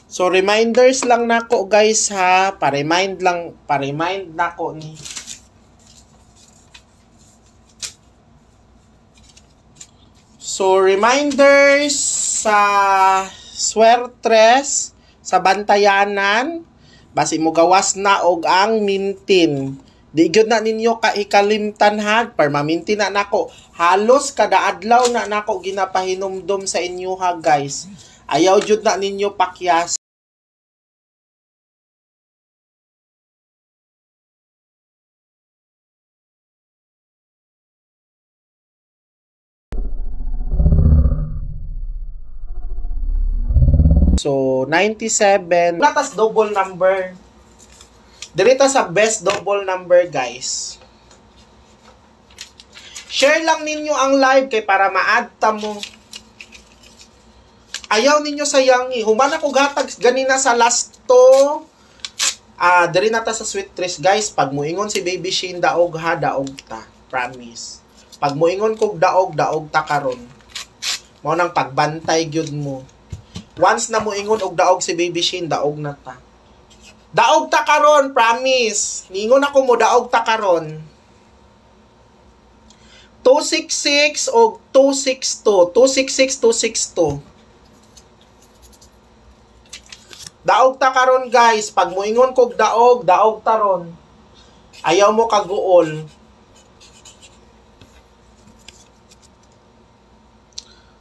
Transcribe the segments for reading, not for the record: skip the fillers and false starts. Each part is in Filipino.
So reminders lang nako guys ha, pa-remind nako ni. So reminders sa swertres sa bantayanan, basi mo gawas na og ang mintin. Di gyud na ninyo ka ikalimtan ha, permaminti na nako. Halos kada adlaw na nako ginapahinumdom sa inyo ha guys. Ayaw jud na ninyo pakyas. So 97, latas double number. Dirita sa best double number guys. Share lang ninyo ang live kay para ma-add ta mo. Ayaw ninyo sayangi. Human ako gatag ganina sa last to. Diri na ta sa sweet trees guys. Pag muingon si Baby Shane daog ha, daog ta. Promise. Pag muingon kog daog, daog ta karon. Mao nang pagbantay gyud mo. Once na muingon og daog si Baby Shane, daog na ta. Daog ta karon, promise. Ningon ako mo daog ta karon. 266 o 262. 266, 262. Daog ta karon guys. Pag moingon kog daog, daog ta ron. Ayaw mo kaguol.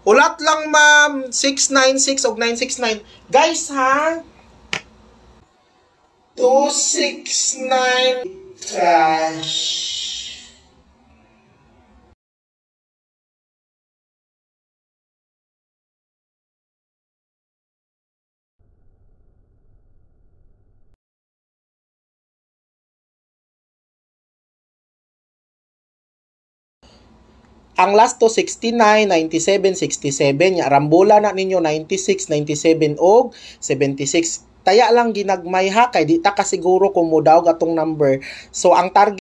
Ulat lang ma'am. 696 o 969. Guys ha. 269 trash. Ang last to 69, 97, 67 nya rambola na ninyo 96, 97 og 76. Taya lang ginagmay ha kay di ta kasiguro kung mo daw gatong number. So ang target